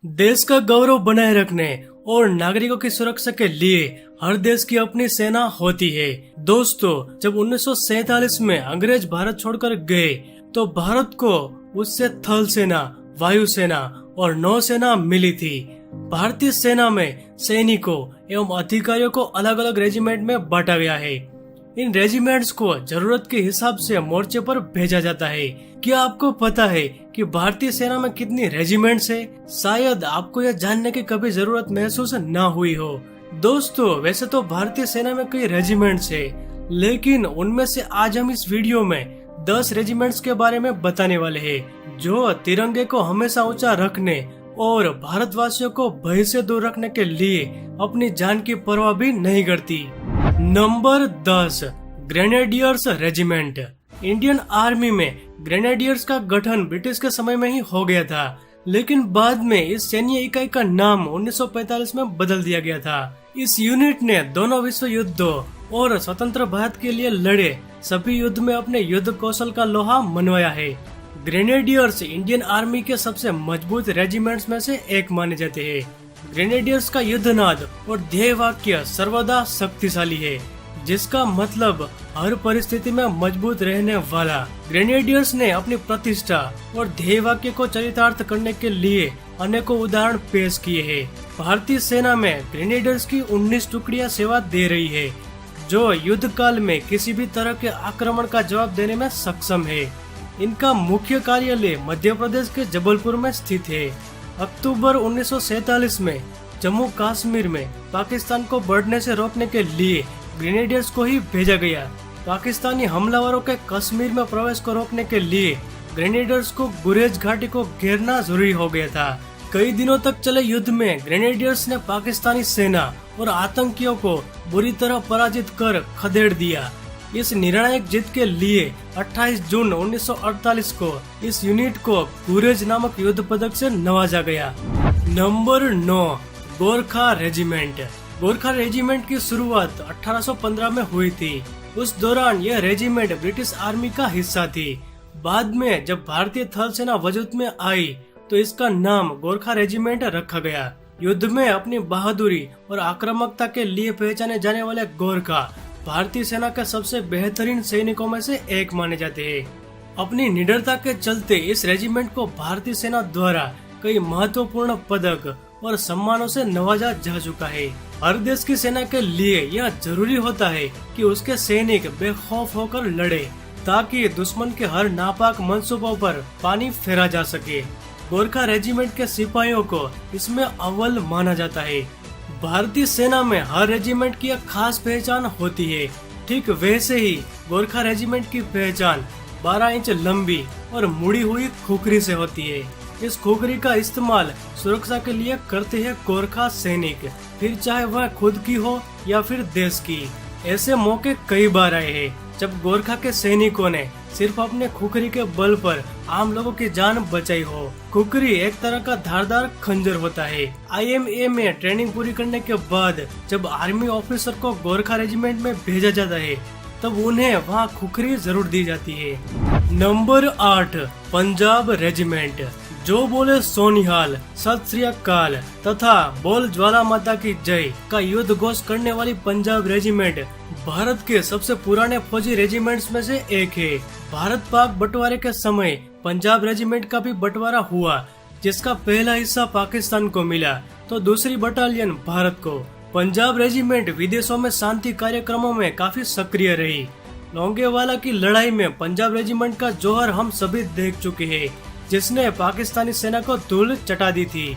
देश का गौरव बनाए रखने और नागरिकों की सुरक्षा के लिए हर देश की अपनी सेना होती है। दोस्तों, जब 1947 में अंग्रेज भारत छोड़कर गए तो भारत को उससे थल सेना, वायु सेना और नौसेना मिली थी। भारतीय सेना में सैनिकों एवं अधिकारियों को अलग अलग रेजिमेंट में बांटा गया है। इन रेजिमेंट्स को जरूरत के हिसाब से मोर्चे पर भेजा जाता है। क्या आपको पता है कि भारतीय सेना में कितनी रेजिमेंट्स है? शायद आपको यह जानने की कभी जरूरत महसूस न हुई हो। दोस्तों, वैसे तो भारतीय सेना में कई रेजिमेंट्स है, लेकिन उनमें से आज हम इस वीडियो में 10 रेजिमेंट्स के बारे में बताने वाले हैं, जो तिरंगे को हमेशा ऊंचा रखने और भारतवासियों को भय से दूर रखने के लिए अपनी जान की परवाह भी नहीं करती। Number 10, grenadiers regiment. Indian army में ग्रेनेडियर्स का गठन ब्रिटिश के समय में ही हो गया था, लेकिन बाद में इस सैन्य इकाई का नाम 1945 में बदल दिया गया था। इस यूनिट ने दोनों विश्व युद्धों और स्वतंत्र भारत के लिए लड़े सभी युद्ध में अपने युद्ध कौशल का लोहा मनवाया है। ग्रेनेडियर्स इंडियन आर्मी के सबसे मजबूत रेजिमेंट्स में से एक माने जाते हैं। ग्रेनेडियर्स का युद्धनाद और ध्येय वाक्य सर्वदा शक्तिशाली है, जिसका मतलब हर परिस्थिति में मजबूत रहने वाला। ग्रेनेडियर्स ने अपनी प्रतिष्ठा और ध्येय वाक्य को चरितार्थ करने के लिए अनेकों उदाहरण पेश किए हैं। भारतीय सेना में ग्रेनेडियर्स की 19 टुकड़ियां सेवा दे रही है, जो युद्ध काल में किसी भी तरह के आक्रमण का जवाब देने में सक्षम है। इनका मुख्य कार्यालय मध्य प्रदेश के जबलपुर में स्थित है। अक्टूबर 1947 में जम्मू कश्मीर में पाकिस्तान को बढ़ने से रोकने के लिए ग्रेनेडियर्स को ही भेजा गया। पाकिस्तानी हमलावरों के कश्मीर में प्रवेश को रोकने के लिए ग्रेनेडियर्स को गुरेज घाटी को घेरना जरूरी हो गया था। कई दिनों तक चले युद्ध में ग्रेनेडियर्स ने पाकिस्तानी सेना और आतंकियों को बुरी तरह पराजित कर खदेड़ दिया। इस निर्णायक जीत के लिए 28 जून 1948 को इस यूनिट को गुरेज नामक युद्ध पदक से नवाजा गया। Number 9, Gorkha regiment. Gorkha regiment की शुरुआत 1815 में हुई थी। उस दौरान यह रेजिमेंट ब्रिटिश आर्मी का हिस्सा थी। बाद में जब भारतीय थल सेना वजूद में आई तो इसका नाम गोरखा रेजिमेंट रखा गया। युद्ध में अपनी बहादुरी और आक्रामकता के लिए पहचाने जाने वाले गोरखा भारतीय सेना के सबसे बेहतरीन सैनिकों में से एक माने जाते हैं। अपनी निडरता के चलते इस रेजिमेंट को भारतीय सेना द्वारा कई महत्वपूर्ण पदक और सम्मानों से नवाजा जा चुका है। हर देश की सेना के लिए यह जरूरी होता है कि उसके सैनिक बेखौफ होकर लड़े, ताकि दुश्मन के हर नापाक मंसूबों पर पानी फेरा जा सके। गोरखा रेजिमेंट के सिपाहियों को इसमें अव्वल माना जाता है। भारतीय सेना में हर रेजिमेंट की एक खास पहचान होती है। ठीक वैसे ही गोरखा रेजिमेंट की पहचान 12 इंच लंबी और मुड़ी हुई खुखरी से होती है। इस खुखरी का इस्तेमाल सुरक्षा के लिए करते हैं गोरखा सैनिक, फिर चाहे वह खुद की हो या फिर देश की। ऐसे मौके कई बार आए हैं जब गोरखा के सैनिकों ने सिर्फ अपने खुखरी के बल पर आम लोगों की जान बचाई हो। खुखरी एक तरह का धारदार खंजर होता है। IMA में ट्रेनिंग पूरी करने के बाद जब आर्मी ऑफिसर को गोरखा रेजिमेंट में भेजा जाता है, तब उन्हें वहाँ खुखरी जरूर दी जाती है। Number 8, Punjab regiment. जो बोले सोनिहाल, सत श्री अकाल तथा बोल ज्वाला माता की जय का युद्ध घोष करने वाली पंजाब रेजिमेंट भारत के सबसे पुराने फौजी रेजिमेंट्स में से एक है। भारत पाक बंटवारे के समय पंजाब रेजिमेंट का भी बंटवारा हुआ, जिसका पहला हिस्सा पाकिस्तान को मिला तो दूसरी बटालियन भारत को। पंजाब रेजिमेंट विदेशों में शांति कार्यक्रमों में काफी सक्रिय रही। लोंगेवाला की लड़ाई में पंजाब रेजिमेंट का जौहर हम सभी देख चुके हैं, जिसने पाकिस्तानी सेना को धूल चटा दी थी।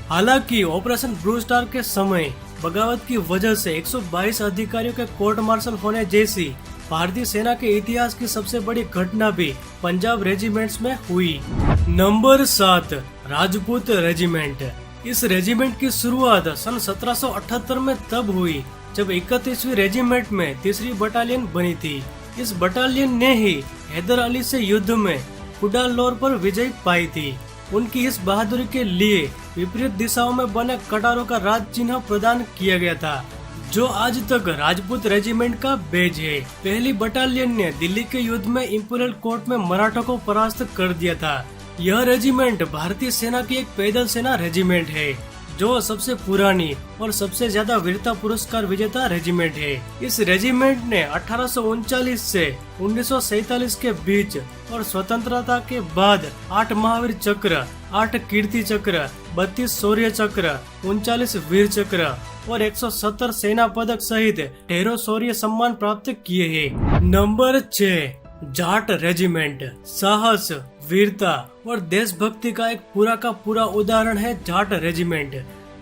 हालांकि ऑपरेशन ब्लू स्टार के समय बगावत की वजह से 122 अधिकारियों के कोर्ट मार्शल होने जैसी भारतीय सेना के इतिहास की सबसे बड़ी घटना भी पंजाब रेजिमेंट्स में हुई। Number 7, Rajput regiment. इस रेजिमेंट की शुरुआत सन 1778 में तब हुई जब 31वीं रेजिमेंट में तीसरी बटालियन बनी थी। इस बटालियन ने ही हैदर अली से युद्ध में कुडालोर पर विजय पाई थी। उनकी इस बहादुरी के लिए विपरीत दिशाओं में बने कटारों का राज चिन्ह प्रदान किया गया था, जो आज तक राजपूत रेजिमेंट का बेज है। पहली बटालियन ने दिल्ली के युद्ध में इंपीरियल कोर्ट में मराठों को परास्त कर दिया था, यह रेजिमेंट भारतीय सेना की एक पैदल सेना रेजिमेंट है जो सबसे पुरानी और सबसे ज्यादा वीरता पुरस्कार विजेता रेजिमेंट है। इस रेजिमेंट ने 1839 से 1947 के बीच और स्वतंत्रता के बाद 8 महावीर चक्र, 8 कीर्ति चक्र, 32 शौर्य चक्र, 39 वीर चक्र और 170 सेना पदक सहित 13 शौर्य सम्मान प्राप्त किए हैं। Number 6, Jat regiment. साहस, वीरता और देशभक्ति का एक पूरा उदाहरण है जाट रेजिमेंट।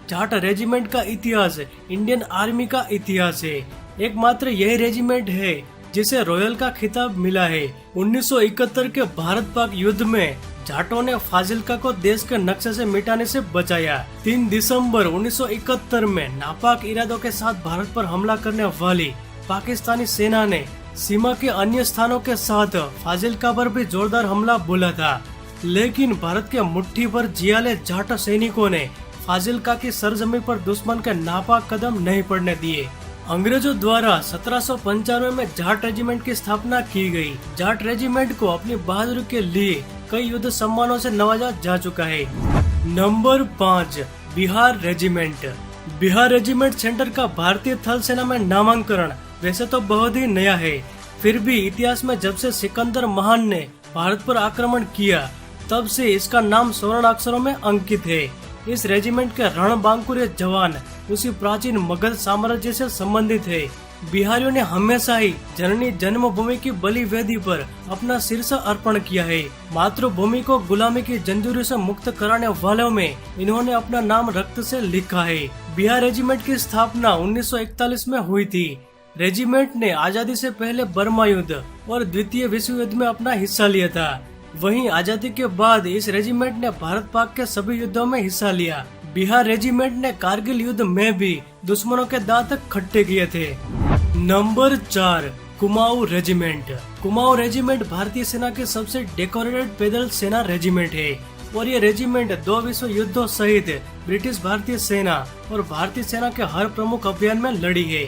जाट रेजिमेंट का इतिहास इंडियन आर्मी का इतिहास है। एकमात्र यही रेजिमेंट है जिसे रॉयल का खिताब मिला है। 1971 के भारत पाक युद्ध में जाटों ने फाजिल्का को देश के नक्शे से मिटाने से बचाया। 3 दिसंबर 1971 में नापाक इरादों के साथ भारत पर हमला करने वाली पाकिस्तानी सेना ने सीमा के अन्य स्थानों के साथ फाजिल्का पर भी जोरदार हमला बोला था, लेकिन भारत के मुट्ठी भर जियाले जाट सैनिकों ने फाजिल्का की सरजमी पर दुश्मन के नापाक कदम नहीं पड़ने दिए। अंग्रेजों द्वारा 1795 में जाट रेजिमेंट की स्थापना की गई। जाट रेजिमेंट को अपनी बहादुरी के लिए कई युद्ध सम्मानों से नवाजा जा चुका है। Number 5, Bihar regiment. Bihar regiment centre का भारतीय थल सेना में नामांकन वैसे तो बहुत ही नया है, फिर भी इतिहास में जब से सिकंदर महान ने भारत पर आक्रमण किया तब से इसका नाम स्वर्ण अक्षरों में अंकित है। इस रेजिमेंट के रणबांकुर जवान उसी प्राचीन मगध साम्राज्य से संबंधित है। बिहारियों ने हमेशा ही जननी जन्मभूमि की बलि वेदी पर अपना शीर्ष अर्पण किया है। मातृभूमि को गुलामी की जंजीरों से मुक्त कराने वालों में इन्होंने अपना नाम रक्त से लिखा है। बिहार रेजिमेंट की स्थापना 1941 में हुई थी। रेजिमेंट ने आजादी से पहले बर्मा युद्ध और द्वितीय विश्व युद्ध में अपना हिस्सा लिया था। वहीं आजादी के बाद इस रेजिमेंट ने भारत पाक के सभी युद्धों में हिस्सा लिया। बिहार रेजिमेंट ने कारगिल युद्ध में भी दुश्मनों के दांत खट्टे किए थे। Number 4, Kumaon regiment. Kumaon regiment भारतीय सेना के सबसे डेकोरेटेड पैदल सेना रेजिमेंट है और ये रेजिमेंट 2 विश्व युद्धों सहित ब्रिटिश भारतीय सेना और भारतीय सेना के हर प्रमुख अभियान में लड़ी है।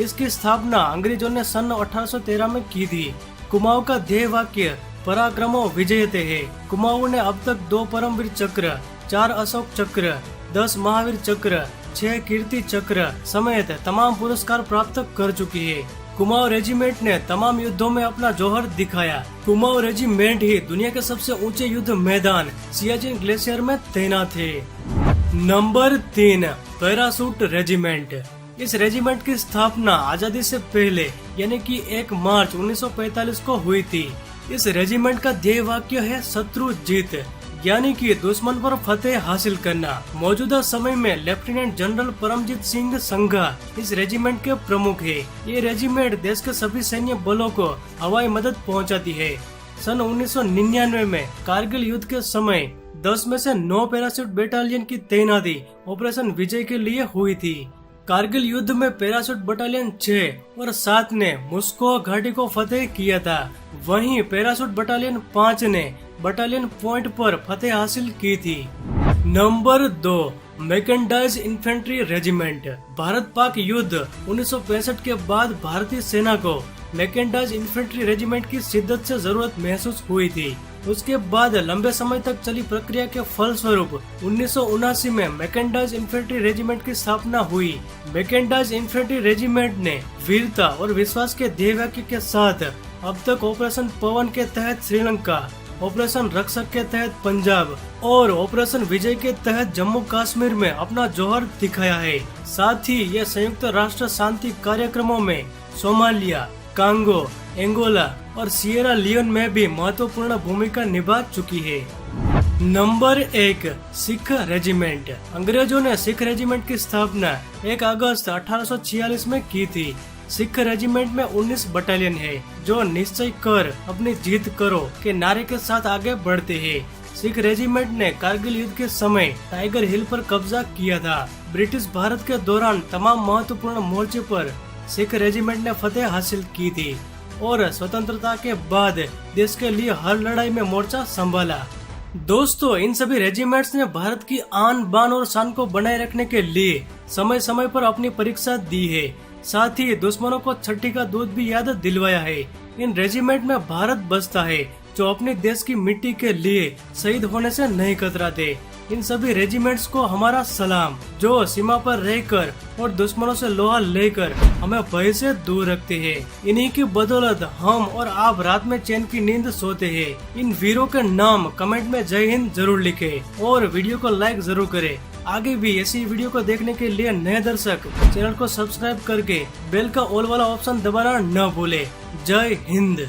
इसकी स्थापना अंग्रेजों ने सन 1813 में की थी। कुमाऊं का ध्येय वाक्य पराक्रमो विजयते है। कुमाऊं ने अब तक 2 परमवीर चक्र, 4 अशोक चक्र, 10 महावीर चक्र, 6 कीर्ति चक्र समेत तमाम पुरस्कार प्राप्त कर चुकी है। कुमाऊं रेजिमेंट ने तमाम युद्धों में अपना जौहर दिखाया। कुमाऊं रेजिमेंट ही दुनिया के सबसे ऊंचे युद्ध मैदान सियाचिन ग्लेशियर में तैनात है। Number 3, parachute regiment. इस रेजिमेंट की स्थापना आजादी से पहले यानी कि 1 मार्च 1945 को हुई थी। इस रेजिमेंट का ध्येय वाक्य है शत्रु जीत, यानी कि दुश्मन पर फतेह हासिल करना। मौजूदा समय में लेफ्टिनेंट जनरल परमजीत सिंह संघा इस रेजिमेंट के प्रमुख है। ये रेजिमेंट देश के सभी सैन्य बलों को हवाई मदद पहुंचाती है। सन 1999 में कारगिल युद्ध के समय 10 में से 9 पैराशूट बटालियन की तैनाती ऑपरेशन विजय के लिए हुई थी। कारगिल युद्ध में पैराशूट बटालियन 6 और 7 ने मुस्को घाटी को फतेह किया था। वहीं पैराशूट बटालियन 5 ने बटालियन पॉइंट पर फतेह हासिल की थी। Number 2, mechanised infantry regiment. Bharat Pak युद्ध 1965 के बाद भारतीय सेना को मैकेनाइज्ड इन्फेंट्री रेजिमेंट की शिद्दत से जरूरत महसूस हुई थी। उसके बाद लंबे समय तक चली प्रक्रिया के फलस्वरूप 1979 में मैकेनाइज्ड इन्फेंट्री रेजिमेंट की स्थापना हुई। मैकेनाइज्ड इन्फेंट्री रेजिमेंट ने वीरता और विश्वास के ध्येय वाक्य के साथ अब तक ऑपरेशन पवन के तहत श्रीलंका, ऑपरेशन रक्षक के तहत पंजाब और ऑपरेशन विजय के तहत जम्मू कश्मीर में अपना जौहर दिखाया है। साथ ही ये संयुक्त राष्ट्र शांति कार्यक्रमों में सोमालिया, कांगो, एंगोला और सिएरा लियोन में भी महत्वपूर्ण भूमिका निभा चुकी है। Number 1, Sikh regiment. अंग्रेजों ने सिख रेजिमेंट की स्थापना 1 अगस्त 1846 में की थी। सिख रेजिमेंट में 19 बटालियन है जो निश्चय कर अपनी जीत करो के नारे के साथ आगे बढ़ते हैं। सिख रेजिमेंट ने कारगिल युद्ध के समय टाइगर हिल पर कब्जा किया था। ब्रिटिश भारत के दौरान तमाम महत्वपूर्ण मोर्चे पर सिख रेजिमेंट ने फतेह हासिल की थी और स्वतंत्रता के बाद देश के लिए हर लड़ाई में मोर्चा संभाला। दोस्तों, इन सभी रेजिमेंट्स ने भारत की आन बान और शान को बनाए रखने के लिए समय समय पर अपनी परीक्षा दी है। साथ ही दुश्मनों को छठी का दूध भी याद दिलवाया है। इन रेजिमेंट में भारत बसता है जो अपने देश की मिट्टी के लिए शहीद होने से नहीं कतराते। इन सभी रेजिमेंट्स को हमारा सलाम, जो सीमा पर रहकर और दुश्मनों से लोहा लेकर हमें भय से दूर रखते हैं। इन्हीं की बदौलत हम और आप रात में चैन की नींद सोते हैं। इन वीरों के नाम कमेंट में जय हिंद जरूर लिखें और वीडियो को लाइक जरूर करें। आगे भी ऐसी वीडियो को देखने के लिए नए दर्शक चैनल को सब्सक्राइब करके बेल का ऑल वाला ऑप्शन दबाना न भूले। जय हिंद।